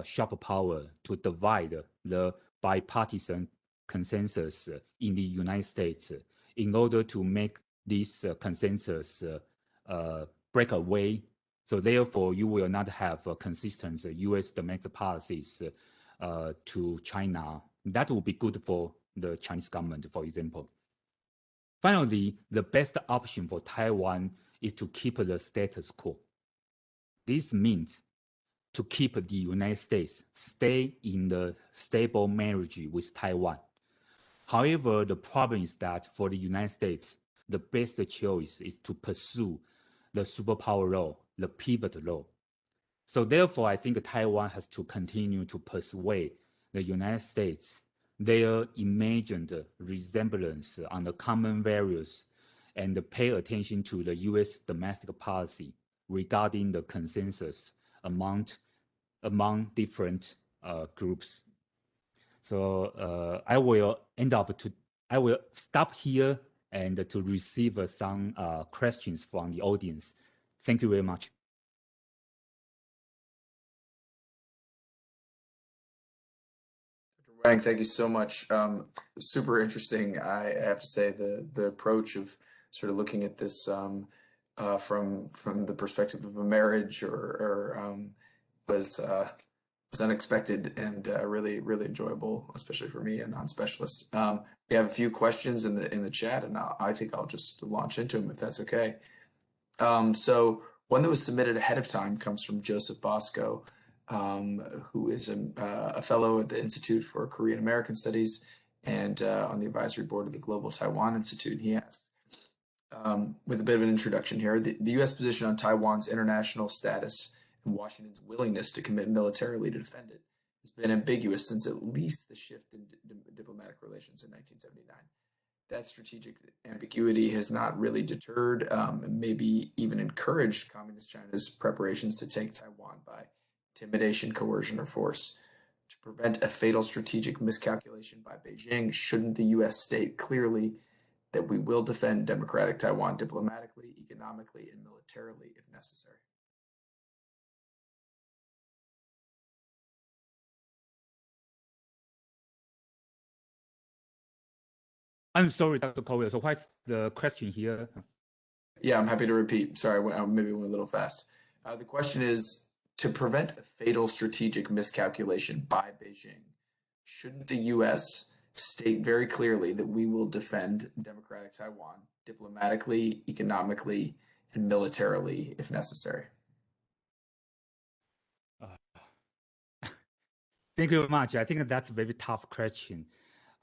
sharp power to divide the bipartisan consensus in the United States in order to make this consensus break away. So therefore, you will not have consistent U.S. domestic policies to China. That will be good for the Chinese government, for example. Finally, the best option for Taiwan is to keep the status quo. This means to keep the United States stay in the stable marriage with Taiwan. However, the problem is that for the United States, the best choice is to pursue the superpower role, the pivot role. So therefore, I think Taiwan has to continue to persuade the United States their imagined resemblance on the common values and pay attention to the U.S. domestic policy regarding the consensus among different groups. So I will stop here and to receive some questions from the audience. Thank you very much. Wang, thank you so much. Super interesting. I have to say the approach of sort of looking at this from the perspective of a marriage was unexpected and really enjoyable, especially for me, a non-specialist. We have a few questions in the chat, and I think I'll just launch into them if that's okay. So one that was submitted ahead of time comes from Joseph Bosco, who is a fellow at the Institute for Korean American Studies and on the advisory board of the Global Taiwan Institute. He asks, with a bit of an introduction here, the U.S. position on Taiwan's international status and Washington's willingness to commit militarily to defend it has been ambiguous since at least the shift in diplomatic relations in 1979. That strategic ambiguity has not really deterred, maybe even encouraged Communist China's preparations to take Taiwan by intimidation, coercion, or force. To prevent a fatal strategic miscalculation by Beijing, shouldn't the U.S. state clearly that we will defend democratic Taiwan diplomatically, economically, and militarily if necessary? I'm sorry, Dr. Cowell. So what's the question here? Yeah, I'm happy to repeat. Sorry, I maybe went a little fast. The question is, to prevent a fatal strategic miscalculation by Beijing, shouldn't the U.S. state very clearly that we will defend democratic Taiwan diplomatically, economically, and militarily if necessary? Thank you very much. I think that's a very tough question.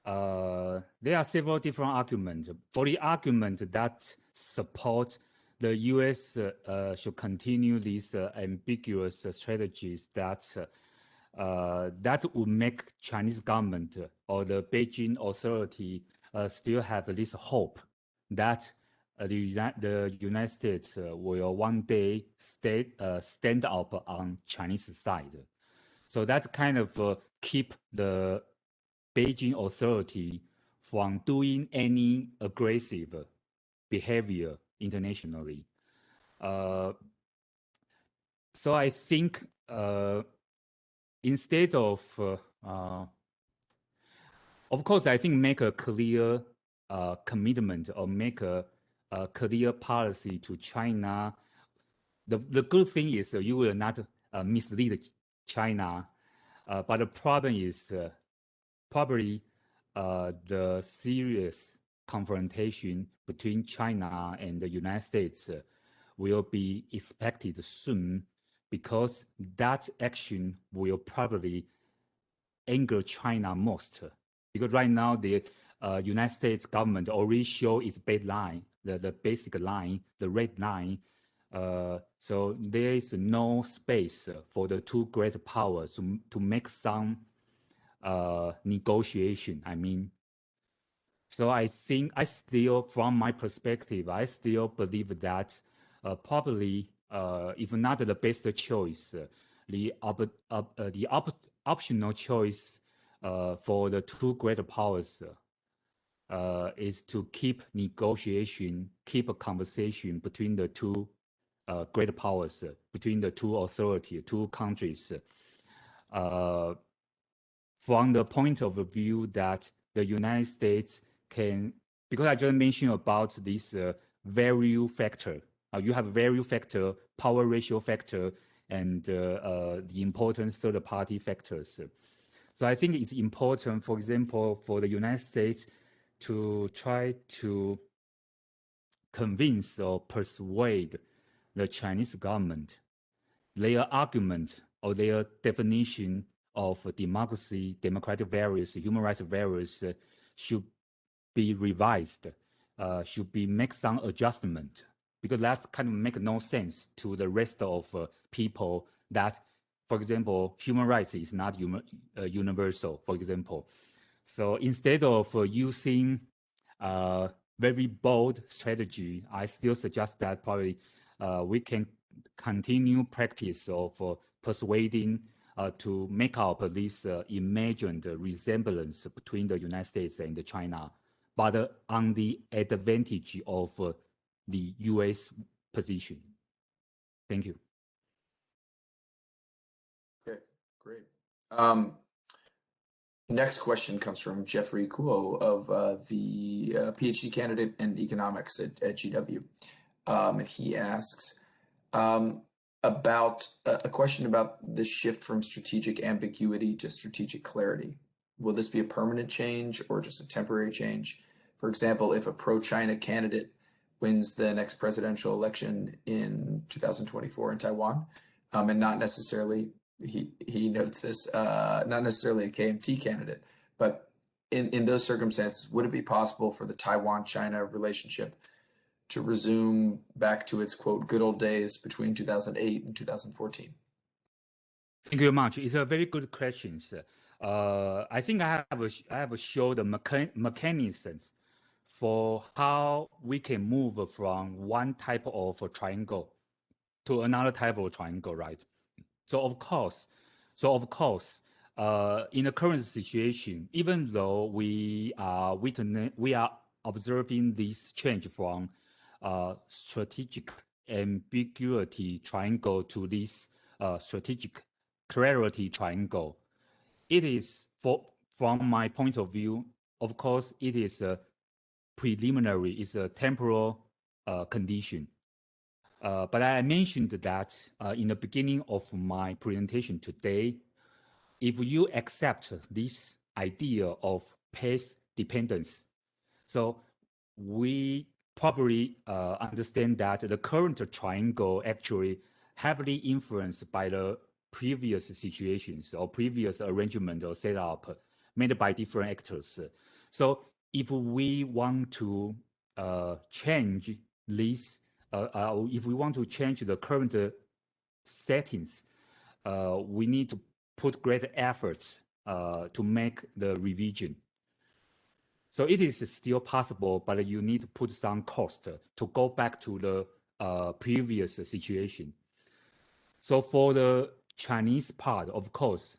There are several different arguments. For the argument that support the U.S. Should continue these ambiguous strategies that would make Chinese government or the Beijing authority still have this hope that the United States will one day stand up on Chinese side. So that kind of keep the Beijing authority from doing any aggressive behavior internationally. So I think instead of course, I think make a clear commitment or make a clear policy to China. The good thing is you will not mislead China, but the problem is probably the serious confrontation between China and the United States will be expected soon, because that action will probably anger China most. Because right now the United States government already show its baseline, the basic line, the red line. So there is no space for the two great powers to make some negotiation. I mean, so I think from my perspective, I still believe that probably, if not the best choice, the optional choice for the two great powers is to keep negotiation, keep a conversation between the two great powers, between the two authorities, two countries. From the point of view that the United States can, because I just mentioned about this value factor. You have value factor, power ratio factor, and the important third-party factors. So I think it's important, for example, for the United States to try to convince or persuade the Chinese government their argument or their definition of democracy, democratic values, human rights values should be revised, should be make some adjustment, because that kind of make no sense to the rest of people that, for example, human rights is not universal, for example. So instead of using very bold strategy, I still suggest that probably we can continue practice of persuading to make up this imagined resemblance between the United States and China, but on the advantage of the U.S. position. Thank you. Okay, great. Next question comes from Jeffrey Kuo of the PhD candidate in economics at GW. And he asks about a question about the shift from strategic ambiguity to strategic clarity. Will this be a permanent change or just a temporary change? For example, if a pro-China candidate wins the next presidential election in 2024 in Taiwan, and not necessarily, he notes this, not necessarily a KMT candidate, but in those circumstances, would it be possible for the Taiwan-China relationship to resume back to its, quote, good old days between 2008 and 2014? Thank you very much. It's a very good question. I think I have showed the mechanisms for how we can move from one type of triangle to another type of triangle, right? So of course, in the current situation, even though we are observing this change from strategic ambiguity triangle to this strategic clarity triangle, it is, from my point of view, of course, it is a preliminary, it's a temporal condition. But I mentioned that in the beginning of my presentation today, if you accept this idea of path dependence, so we probably understand that the current triangle actually heavily influenced by the previous situations or previous arrangement or setup made by different actors. So if we want to change this, if we want to change the current settings, we need to put great efforts to make the revision. So it is still possible, but you need to put some cost to go back to the previous situation. So for the Chinese part, of course,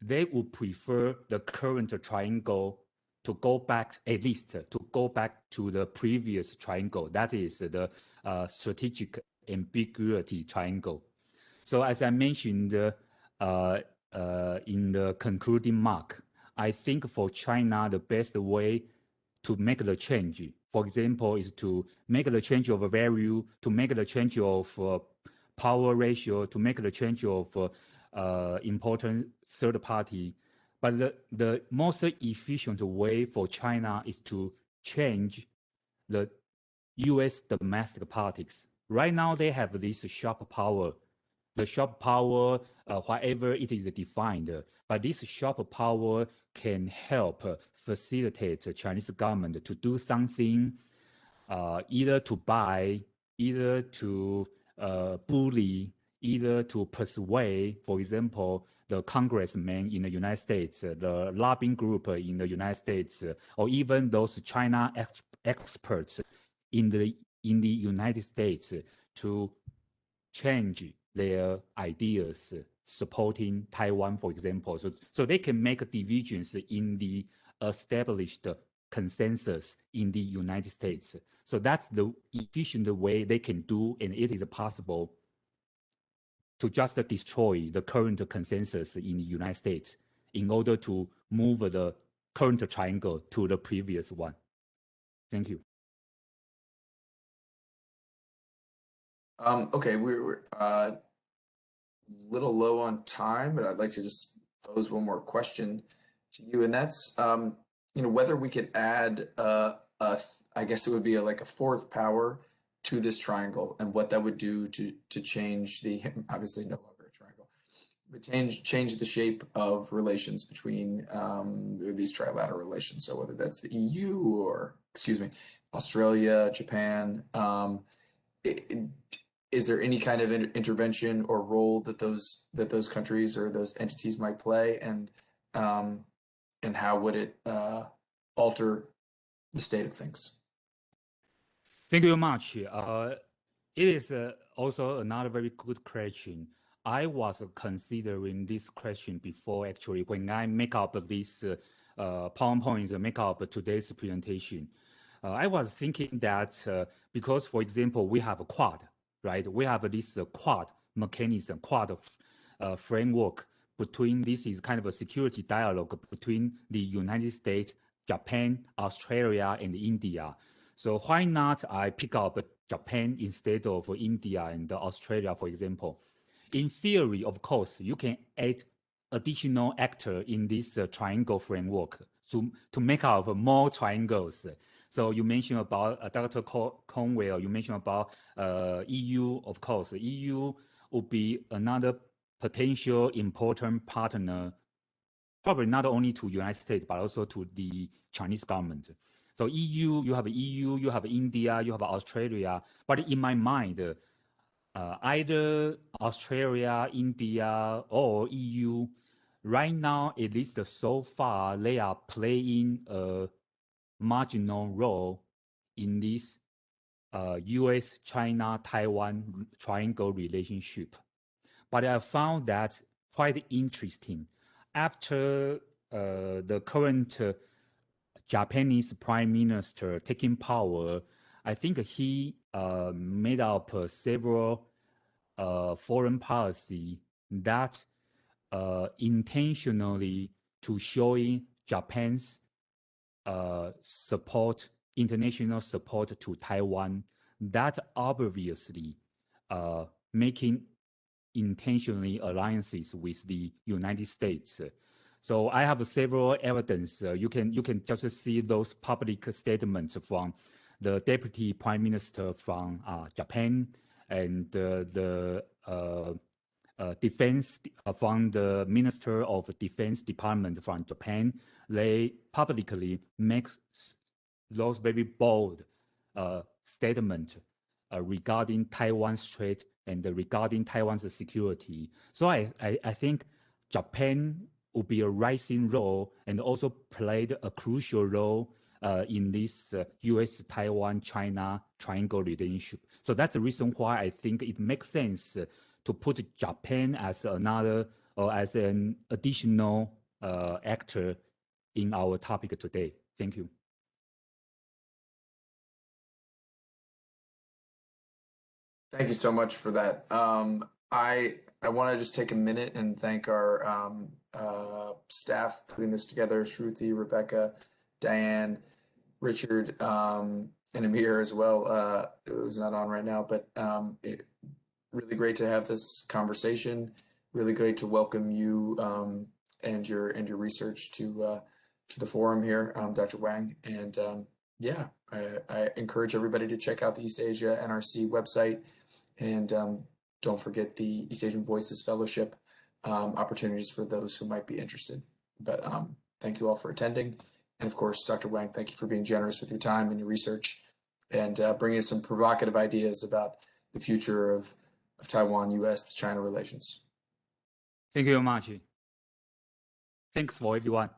they would prefer the current triangle to go back, at least to go back to the previous triangle. That is the strategic ambiguity triangle. So as I mentioned in the concluding mark, I think for China, the best way to make the change, for example, is to make the change of value, to make the change of power ratio, to make the change of important third party. But the most efficient way for China is to change the U.S. domestic politics. Right now, they have this sharp power. The sharp power, whatever it is defined, but this sharp power can help facilitate the Chinese government to do something, either to buy, either to bully, either to persuade, for example, the congressmen in the United States, the lobbying group in the United States, or even those China experts in the United States to change their ideas supporting Taiwan, for example. So they can make divisions in the established consensus in the United States. So that's the efficient way they can do, and it is possible to just destroy the current consensus in the United States in order to move the current triangle to the previous one. Thank you. Okay, we're a little low on time, but I'd like to just pose one more question to you, and that's whether we could add I guess it would be like a fourth power to this triangle, and what that would do to change the obviously no longer a triangle, but change the shape of relations between these trilateral relations. So whether that's the EU or Australia, Japan. Is there any kind of intervention or role that those countries or those entities might play, and how would it alter the state of things? Thank you very much. It is also another very good question. I was considering this question before, actually, when I make up this PowerPoint, make up today's presentation. I was thinking that because, for example, we have a Quad, right? We have this Quad mechanism, Quad framework between, this is kind of a security dialogue between the United States, Japan, Australia, and India. So why not I pick up Japan instead of India and Australia, for example? In theory, of course, you can add additional actor in this triangle framework to make out more triangles. So you mentioned about Dr. Conwell, you mentioned about EU, of course. EU would be another potential important partner, probably not only to United States, but also to the Chinese government. So EU, you have India, you have Australia. But in my mind, either Australia, India, or EU, right now, at least so far, they are playing a marginal role in this U.S. China-Taiwan triangle relationship. But I found that quite interesting. After the current Japanese Prime Minister taking power, I think he made up several foreign policy that intentionally to showing Japan's support, international support to Taiwan, that obviously making intentionally alliances with the United States. So I have several evidence. You can just see those public statements from the Deputy Prime Minister from Japan and the defense from the Minister of Defense Department from Japan. They publicly make those very bold statements regarding Taiwan's threat and regarding Taiwan's security. So I think Japan will be a rising role and also played a crucial role in this U.S.-Taiwan-China triangle relationship. So that's the reason why I think it makes sense to put Japan as another or as an additional actor in our topic today. Thank you. Thank you so much for that. I want to just take a minute and thank our staff putting this together: Shruti, Rebecca, Diane, Richard, and Amir as well. Who's not on right now, but really great to have this conversation. Really great to welcome you and your research to the forum here, Dr. Wang. And yeah, I encourage everybody to check out the East Asia NRC website. And don't forget the East Asian Voices Fellowship opportunities for those who might be interested. But thank you all for attending. And of course, Dr. Wang, thank you for being generous with your time and your research and bringing us some provocative ideas about the future of Taiwan, U.S. China relations. Thank you very much. Thanks for everyone.